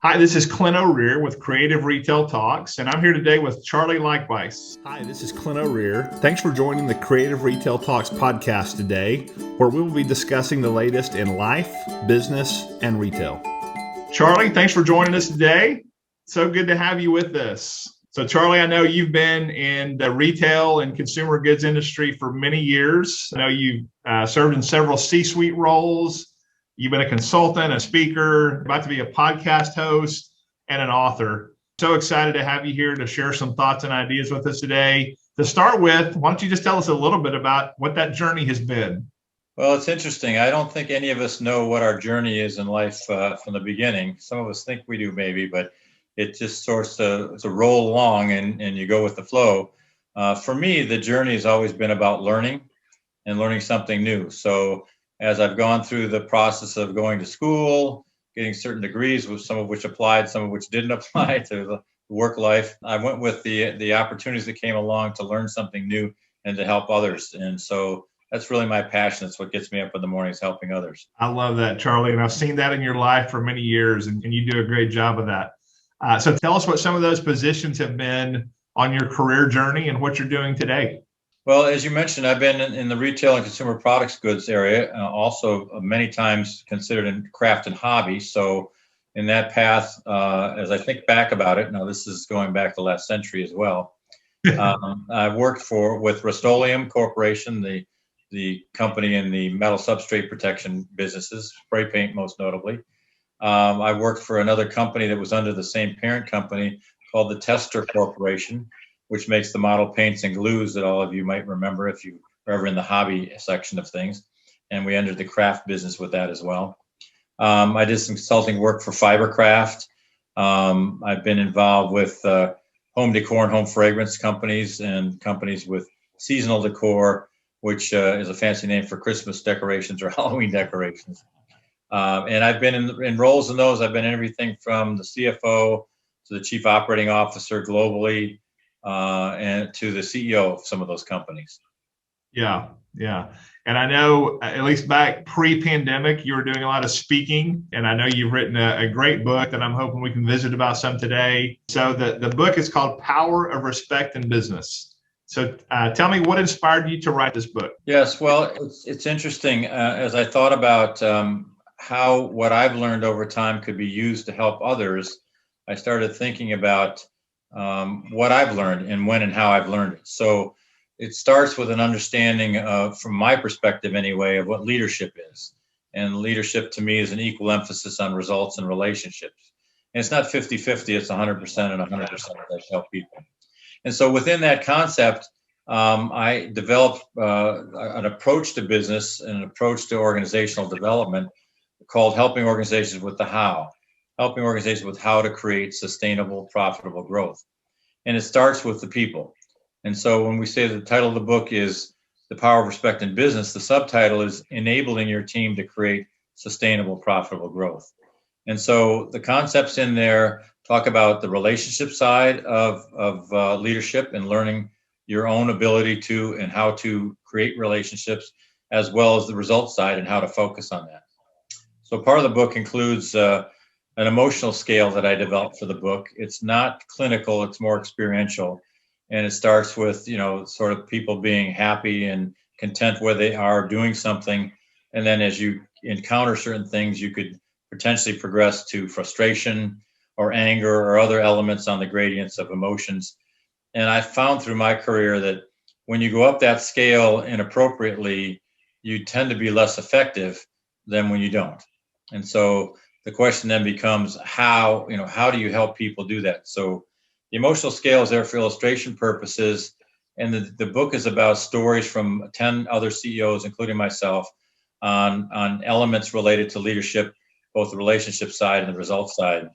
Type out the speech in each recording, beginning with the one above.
Hi, this is Clint O'Rear with Creative Retail Talks, and I'm here today with Charlie Leichtweis. Hi, this is Clint O'Rear. Thanks for joining the Creative Retail Talks podcast today, where we will be discussing the latest in life, business, and retail. Charlie, thanks for joining us today. So good to have you with us. So Charlie, I know you've been in the retail and consumer goods industry for many years. I know you've served in several C-suite roles. You've been a consultant, a speaker, about to be a podcast host, and an author. So excited to have you here to share some thoughts and ideas with us today. To start with, why don't you just tell us a little bit about what that journey has been? Well, it's interesting. I don't think any of us know what our journey is in life from the beginning. Some of us think we do maybe, but it just sorts to roll along and you go with the flow. For me, the journey has always been about learning and learning something new. So as I've gone through the process of going to school, getting certain degrees, with some of which applied, some of which didn't apply to the work life, I went with the opportunities that came along to learn something new and to help others. And so that's really my passion. It's what gets me up in the mornings, helping others. I love that, Charlie. And I've seen that in your life for many years, and you do a great job of that. So tell us what some of those positions have been on your career journey and what you're doing today. Well, as you mentioned, I've been in the retail and consumer products goods area, also many times considered in craft and hobby. So in that path, as I think back about it, now this is going back the last century as well. I've worked with Rust-Oleum Corporation, the company in the metal substrate protection businesses, spray paint most notably. I worked for another company that was under the same parent company called the Tester Corporation, which makes the model paints and glues that all of you might remember if you were ever in the hobby section of things. And we entered the craft business with that as well. I did some consulting work for Fibercraft. I've been involved with home decor and home fragrance companies and companies with seasonal decor, which is a fancy name for Christmas decorations or Halloween decorations. And I've been in roles in those. I've been everything from the CFO to the chief operating officer globally, and to the CEO of some of those companies. Yeah. And I know, at least back pre-pandemic, you were doing a lot of speaking, and I know you've written a great book that I'm hoping we can visit about some today. So the book is called Power of Respect in Business. So tell me, what inspired you to write this book? Yes, well, it's interesting. As I thought about how what I've learned over time could be used to help others, I started thinking about what I've learned and when and how I've learned it. So it starts with an understanding of, from my perspective anyway, of what leadership is. And leadership to me is an equal emphasis on results and relationships. And it's not 50-50, it's 100% and 100% as I tell people. And so within that concept, I developed an approach to business and an approach to organizational development called Helping Organizations with the How. Helping organizations with how to create sustainable, profitable growth. And it starts with the people. And so when we say the title of the book is The Power of Respect in Business, the subtitle is Enabling Your Team to Create Sustainable, Profitable Growth. And so the concepts in there talk about the relationship side of leadership and learning your own ability to and how to create relationships, as well as the results side and how to focus on that. So part of the book includes an emotional scale that I developed for the book. It's not clinical, it's more experiential. And it starts with, sort of people being happy and content where they are doing something. And then as you encounter certain things, you could potentially progress to frustration or anger or other elements on the gradients of emotions. And I found through my career that when you go up that scale inappropriately, you tend to be less effective than when you don't. And so the question then becomes how do you help people do that? So the emotional scale is there for illustration purposes. And the book is about stories from 10 other CEOs, including myself, on elements related to leadership, both the relationship side and the results side,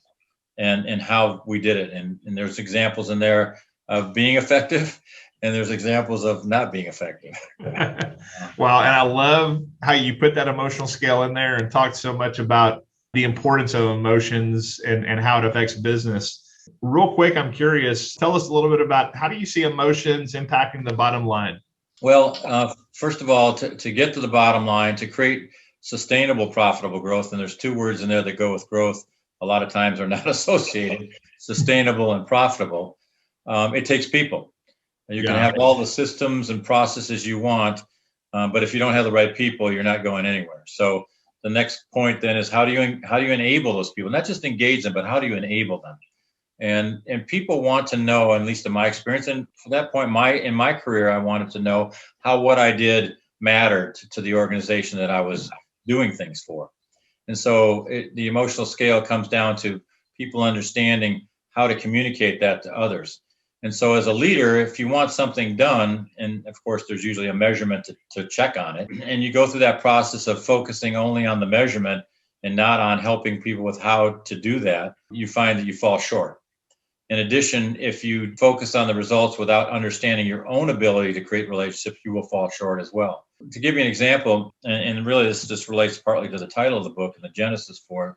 and how we did it. And there's examples in there of being effective, and there's examples of not being effective. Well, and I love how you put that emotional scale in there and talked so much about the importance of emotions and how it affects business. Real quick, I'm curious, tell us a little bit about how do you see emotions impacting the bottom line? Well, first of all, to get to the bottom line, to create sustainable, profitable growth, and there's two words in there that go with growth. a lot of times are not associated, sustainable and profitable. It takes people. You can have all the systems and processes you want, but if you don't have the right people, you're not going anywhere. So the next point then is how do you enable those people? Not just engage them, but how do you enable them? And people want to know, at least in my experience, and for that point, in my career, I wanted to know how what I did mattered to the organization that I was doing things for. And so the emotional scale comes down to people understanding how to communicate that to others. And so as a leader, if you want something done, and of course, there's usually a measurement to check on it, and you go through that process of focusing only on the measurement and not on helping people with how to do that, you find that you fall short. In addition, if you focus on the results without understanding your own ability to create relationships, you will fall short as well. To give you an example, and really this just relates partly to the title of the book and the genesis for it,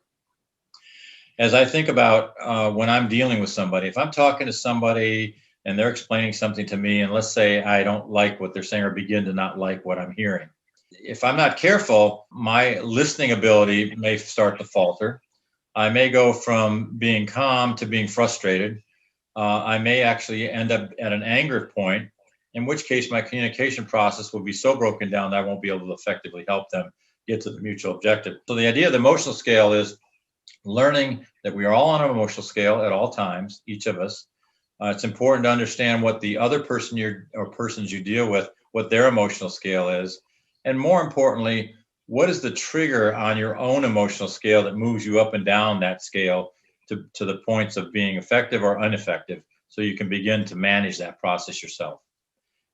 as I think about when I'm dealing with somebody, if I'm talking to somebody and they're explaining something to me, and let's say I don't like what they're saying or begin to not like what I'm hearing, if I'm not careful, my listening ability may start to falter. I may go from being calm to being frustrated. I may actually end up at an anger point, in which case my communication process will be so broken down that I won't be able to effectively help them get to the mutual objective. So the idea of the emotional scale is learning that we are all on an emotional scale at all times, each of us. It's important to understand what the other person or persons you deal with, what their emotional scale is. And more importantly, what is the trigger on your own emotional scale that moves you up and down that scale to the points of being effective or ineffective, so you can begin to manage that process yourself.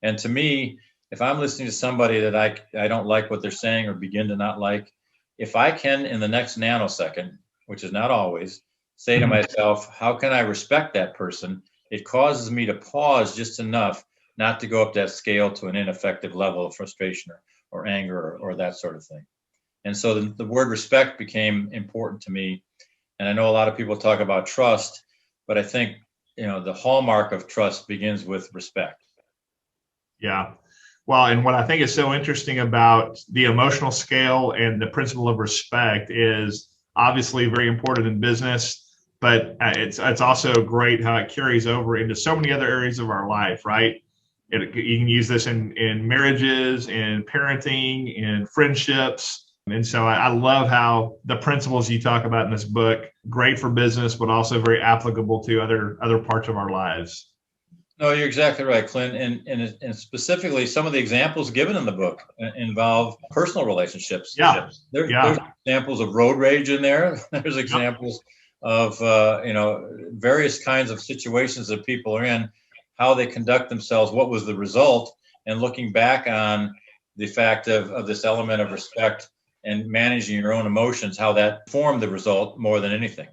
And to me, if I'm listening to somebody that I don't like what they're saying or begin to not like, if I can, in the next nanosecond, which is not always, say to myself, how can I respect that person? It causes me to pause just enough not to go up that scale to an ineffective level of frustration or anger or that sort of thing. And so the word respect became important to me. And I know a lot of people talk about trust, but I think, the hallmark of trust begins with respect. Yeah. Well, and what I think is so interesting about the emotional scale and the principle of respect is obviously very important in business, but it's also great how it carries over into so many other areas of our life, right? You can use this in marriages, in parenting, in friendships. And so I love how the principles you talk about in this book, great for business, but also very applicable to other parts of our lives. No, you're exactly right, Clint. And specifically, some of the examples given in the book involve personal relationships. Yeah. There's examples of road rage in there. There's examples of, various kinds of situations that people are in, how they conduct themselves, what was the result, and looking back on the fact of this element of respect and managing your own emotions, how that formed the result more than anything.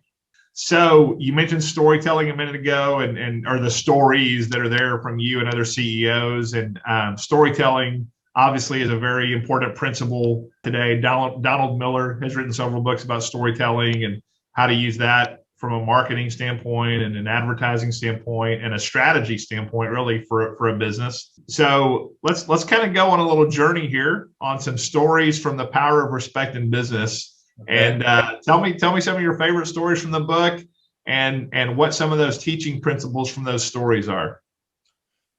So you mentioned storytelling a minute ago, or the stories that are there from you and other CEOs, and storytelling obviously is a very important principle today. Donald Miller has written several books about storytelling and how to use that from a marketing standpoint and an advertising standpoint and a strategy standpoint, really for a business. So let's kind of go on a little journey here on some stories from the power of respect in business. Okay. And tell me some of your favorite stories from the book and what some of those teaching principles from those stories are.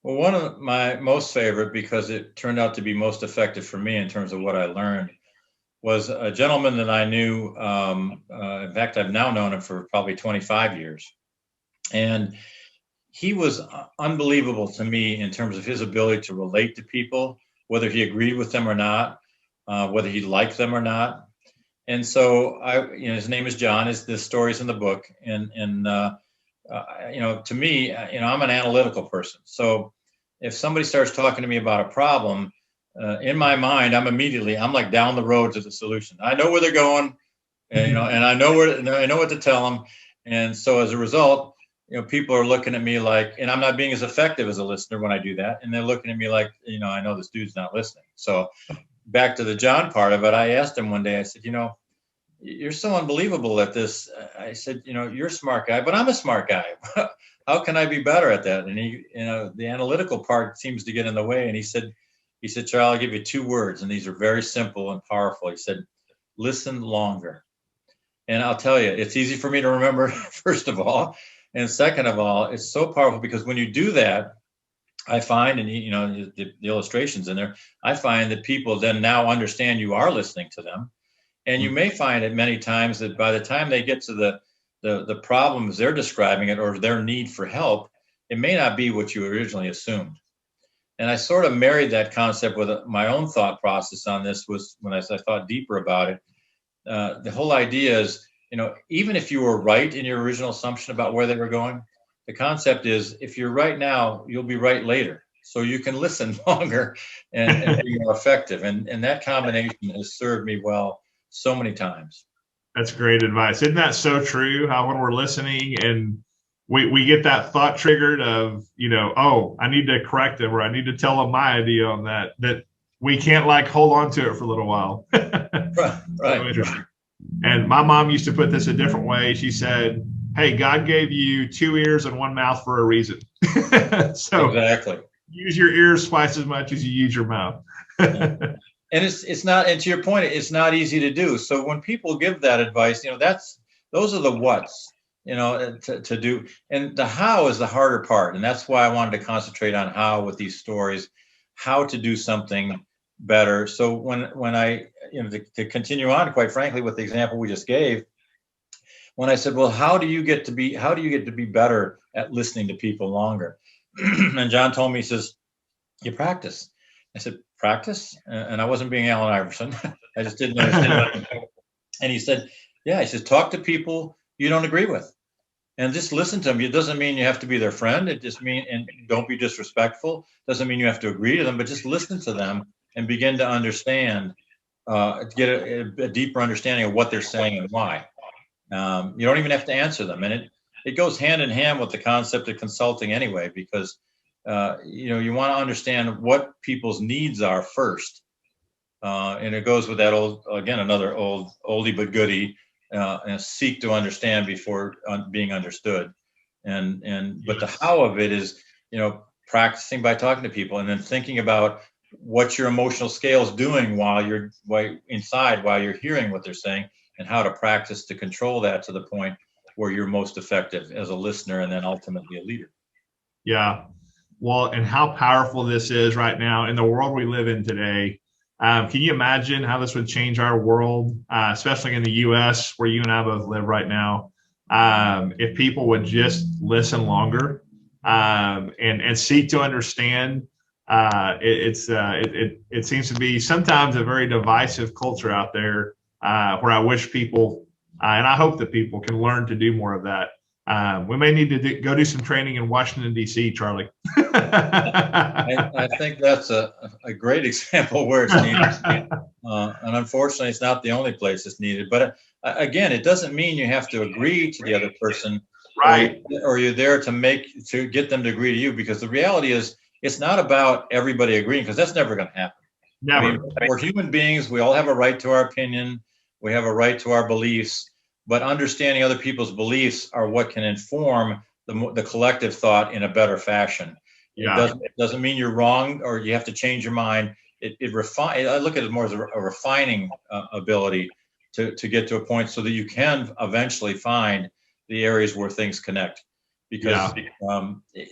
Well, one of my most favorite, because it turned out to be most effective for me in terms of what I learned, was a gentleman that I knew. In fact, I've now known him for probably 25 years. And he was unbelievable to me in terms of his ability to relate to people, whether he agreed with them or not, whether he liked them or not. And so his name is John, the story's in the book. And to me, I'm an analytical person. So if somebody starts talking to me about a problem, in my mind, I'm like down the road to the solution. I know where they're going, and I know what to tell them. And so as a result, people are looking at me like, and I'm not being as effective as a listener when I do that. And they're looking at me like, I know this dude's not listening. So back to the John part of it, I asked him one day, I said, you're so unbelievable at this. I said, you're a smart guy, but I'm a smart guy. How can I be better at that? And he, the analytical part seems to get in the way. And he said, Charlie, I'll give you 2 words, and these are very simple and powerful. He said, listen longer. And I'll tell you, it's easy for me to remember, first of all. And second of all, it's so powerful because when you do that, I find, and the illustrations in there, I find that people then now understand you are listening to them. And you may find it many times that by the time they get to the problems they're describing it or their need for help, it may not be what you originally assumed. And I sort of married that concept with my own thought process on this was when I thought deeper about it. The whole idea is, even if you were right in your original assumption about where they were going, the concept is if you're right now, you'll be right later. So you can listen longer and be more effective. And that combination has served me well so many times. That's great advice. Isn't that so true? How when we're listening and we get that thought triggered of, oh, I need to correct them or I need to tell them my idea on that we can't hold on to it for a little while. Right. So interesting. And my mom used to put this a different way. She said, hey, God gave you 2 ears and 1 mouth for a reason. So exactly. Use your ears twice as much as you use your mouth. And it's not, and to your point, it's not easy to do. So when people give that advice, those are the what's, to do. And the how is the harder part. And that's why I wanted to concentrate on how with these stories, how to do something better. So when I, to continue on, quite frankly, with the example we just gave, when I said, well, how do you get to be better at listening to people longer? And John told me, he says, you practice. I said, practice? And I wasn't being Allen Iverson. I just didn't understand. And he said, yeah, he says, talk to people you don't agree with and just listen to them. It doesn't mean you have to be their friend. It just means, and don't be disrespectful. Doesn't mean you have to agree to them, but just listen to them and begin to understand, get a deeper understanding of what they're saying and why. You don't even have to answer them. And it goes hand in hand with the concept of consulting anyway, because you want to understand what people's needs are first. And it goes with that another oldie but goodie, and seek to understand before being understood. But the how of it is, practicing by talking to people and then thinking about what your emotional scale is doing while you're hearing what they're saying, and how to practice to control that to the point where you're most effective as a listener and then ultimately a leader. Yeah. Well, and how powerful this is right now in the world we live in today. Can you imagine how this would change our world, especially in the U.S. where you and I both live right now, if people would just listen longer and seek to understand? It seems to be sometimes a very divisive culture out there where I wish people, and I hope that people can learn to do more of that. We may need to go do some training in Washington, D.C., Charlie. I think that's a great example where it's needed. And unfortunately, it's not the only place it's needed. But again, it doesn't mean you have to agree to the other person, right? Or you're there to get them to agree to you. Because the reality is, it's not about everybody agreeing, because that's never going to happen. Never. I mean, we're human beings. We all have a right to our opinion. We have a right to our beliefs. But understanding other people's beliefs are what can inform the collective thought in a better fashion. Yeah. It doesn't mean you're wrong or you have to change your mind. I look at it more as a refining ability to get to a point so that you can eventually find the areas where things connect. Because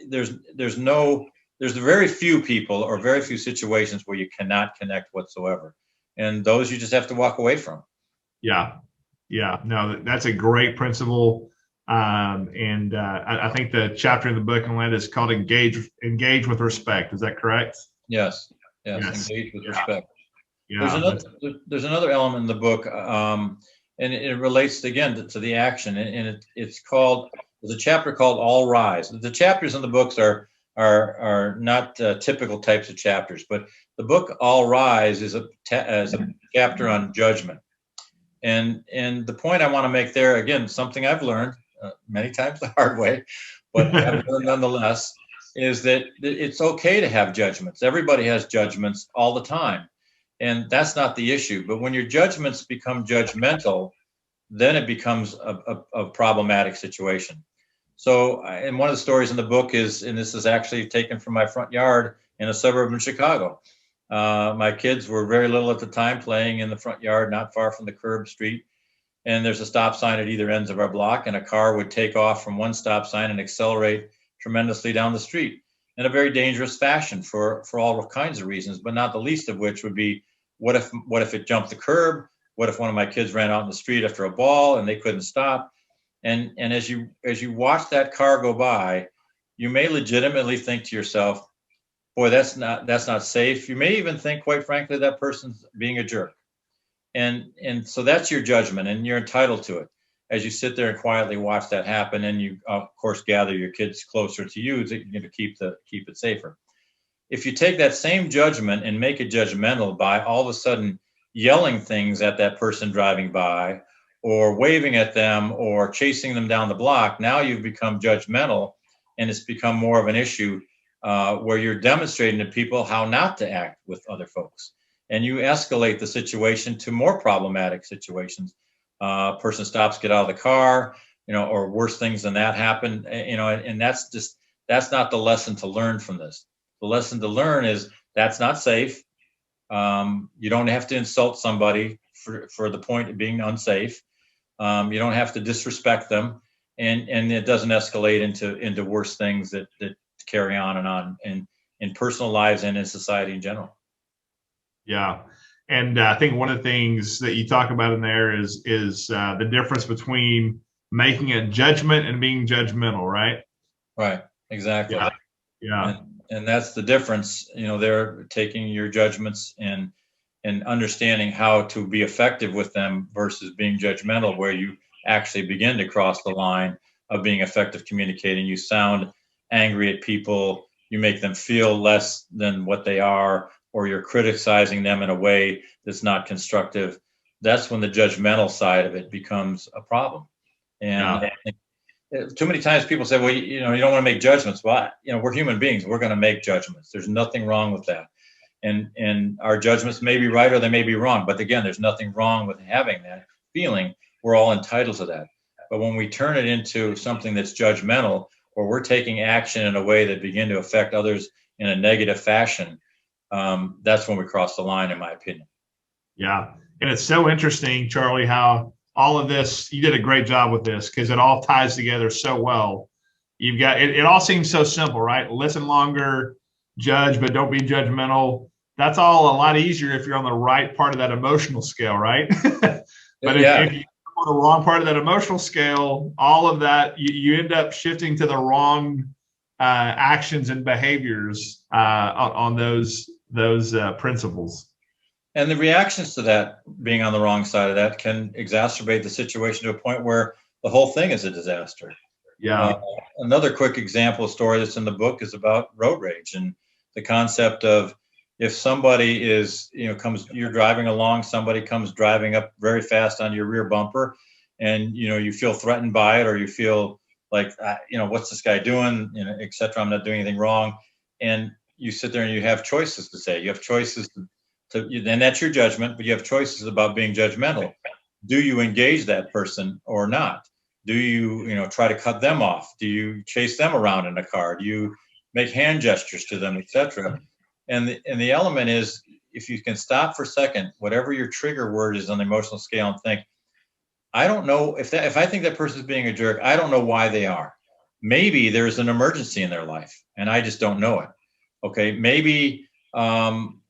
there's very few people or very few situations where you cannot connect whatsoever. And those you just have to walk away from. Yeah. Yeah, no, that's a great principle. I think the chapter in the book on that is called engage with respect. Is that correct? Yes. Engage with respect. Yeah. There's another element in the book, and it relates again to the action. And there's a chapter called All Rise. The chapters in the books are not typical types of chapters, but the book All Rise is a chapter on judgment. And the point I want to make there, again, something I've learned many times the hard way, but I've learned nonetheless, is that it's okay to have judgments. Everybody has judgments all the time. And that's not the issue. But when your judgments become judgmental, then it becomes a problematic situation. So, and one of the stories in the book is, and this is actually taken from my front yard in a suburb in Chicago. My kids were very little at the time, playing in the front yard, not far from the curb street. and there's a stop sign at either ends of our block, and a car would take off from one stop sign and accelerate tremendously down the street in a very dangerous fashion for all kinds of reasons, but not the least of which would be, what if it jumped the curb? What if one of my kids ran out in the street after a ball and they couldn't stop? And as you watch that car go by, you may legitimately think to yourself, boy, that's not safe. You may even think, quite frankly, that person's being a jerk. And so that's your judgment, and you're entitled to it as you sit there and quietly watch that happen. And you, of course, gather your kids closer to you to keep it safer. If you take that same judgment and make it judgmental by all of a sudden yelling things at that person driving by, or waving at them, or chasing them down the block, now you've become judgmental, and it's become more of an issue where you're demonstrating to people how not to act with other folks. And you escalate the situation to more problematic situations. Person stops, get out of the car, or worse things than that happen, and that's not the lesson to learn from this. The lesson to learn is that's not safe. You don't have to insult somebody for the point of being unsafe. You don't have to disrespect them, and it doesn't escalate into worse things that carry on in personal lives and in society in general. Yeah. And I think one of the things that you talk about in there is the difference between making a judgment and being judgmental, right? Right. Exactly. Yeah. Yeah. And that's the difference. They're taking your judgments and understanding how to be effective with them versus being judgmental, where you actually begin to cross the line of being effective communicating. You sound angry at people. You make them feel less than what they are, or you're criticizing them in a way that's not constructive. That's when the judgmental side of it becomes a problem. And too many times people say, well, you don't want to make judgments. Well, we're human beings. We're going to make judgments. There's nothing wrong with that. And our judgments may be right or they may be wrong. But again, there's nothing wrong with having that feeling. We're all entitled to that. But when we turn it into something that's judgmental, or we're taking action in a way that begin to affect others in a negative fashion, that's when we cross the line, in my opinion. Yeah. And it's so interesting, Charlie, how all of this, you did a great job with this, because it all ties together so well. You've got, it all seems so simple, right? Listen longer, judge, but don't be judgmental. That's all a lot easier if you're on the right part of that emotional scale, right? But if you're on the wrong part of that emotional scale, all of that, you end up shifting to the wrong actions and behaviors on those principles. And the reactions to that, being on the wrong side of that, can exacerbate the situation to a point where the whole thing is a disaster. Yeah. Another quick example story that's in the book is about road rage, and the concept of, if somebody is, you're driving along, somebody comes driving up very fast on your rear bumper, and, you feel threatened by it, or you feel like, what's this guy doing, et cetera, I'm not doing anything wrong. And you sit there and you have choices to say. You have choices and that's your judgment, but you have choices about being judgmental. Do you engage that person or not? Do you, try to cut them off? Do you chase them around in a car? Do you make hand gestures to them, et cetera? And the element is, if you can stop for a second, whatever your trigger word is on the emotional scale, and think, I don't know if I think that person's being a jerk, I don't know why they are. Maybe there's an emergency in their life and I just don't know it. Okay. Maybe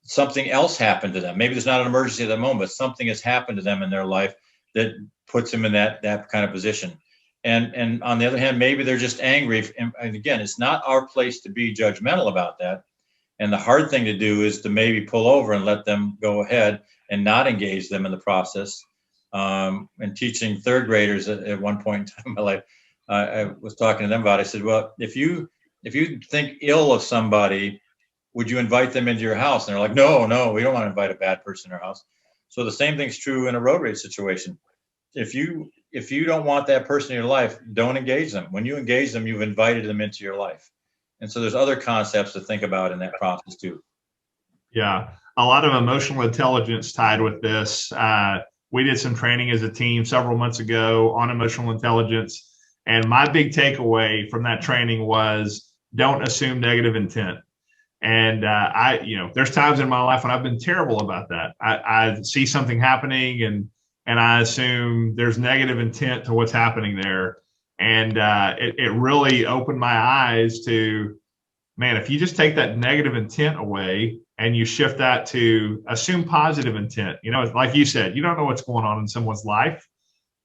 something else happened to them. Maybe there's not an emergency at that moment, but something has happened to them in their life that puts them in that kind of position. And on the other hand, maybe they're just angry. And again, it's not our place to be judgmental about that. And the hard thing to do is to maybe pull over and let them go ahead and not engage them in the process. And teaching third graders at one point in time in my life, I was talking to them about it. I said, well, if you think ill of somebody, would you invite them into your house? And they're like, no, we don't want to invite a bad person in our house. So the same thing's true in a road rage situation. If you don't want that person in your life, don't engage them. When you engage them, you've invited them into your life. And so there's other concepts to think about in that process too. Yeah, a lot of emotional intelligence tied with this. We did some training as a team several months ago on emotional intelligence. And my big takeaway from that training was, don't assume negative intent. And there's times in my life when I've been terrible about that. I see something happening and and I assume there's negative intent to what's happening there. And it really opened my eyes to, man, if you just take that negative intent away and you shift that to assume positive intent, like you said, you don't know what's going on in someone's life.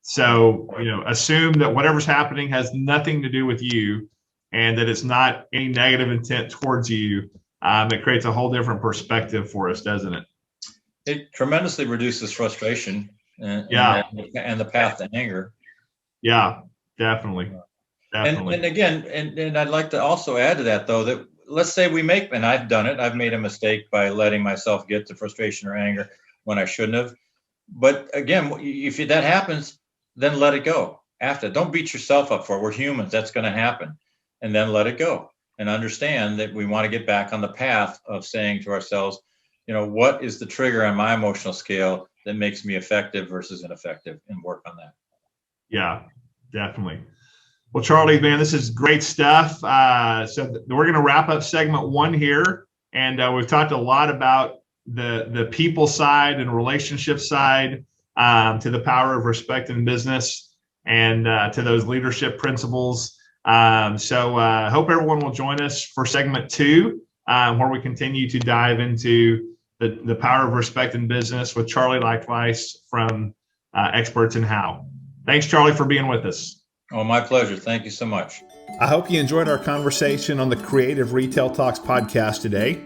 So, assume that whatever's happening has nothing to do with you and that it's not any negative intent towards you. It creates a whole different perspective for us, doesn't it? It tremendously reduces frustration and the path to anger. Yeah, definitely. And again, and I'd like to also add to that, though, that let's say and I've done it, I've made a mistake by letting myself get to frustration or anger when I shouldn't have. But again, if that happens, then let it go. Don't beat yourself up for it. We're humans. That's going to happen. And then let it go and understand that we want to get back on the path of saying to ourselves, what is the trigger on my emotional scale that makes me effective versus ineffective, and work on that. Yeah, definitely. Well, Charlie, man, this is great stuff. So we're going to wrap up segment 1 here. And we've talked a lot about the people side and relationship side, to the power of respect in business, and to those leadership principles. So hope everyone will join us for segment 2, where we continue to dive into the power of respect in business with Charlie Leichtweis from Experts in How. Thanks, Charlie, for being with us. Oh, my pleasure. Thank you so much. I hope you enjoyed our conversation on the Creative Retail Talks podcast today.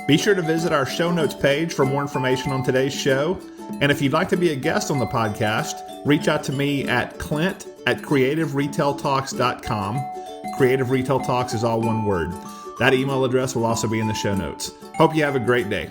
Be sure to visit our show notes page for more information on today's show. And if you'd like to be a guest on the podcast, reach out to me at clint@creativeretailtalks.com. Creative Retail Talks is all one word. That email address will also be in the show notes. Hope you have a great day.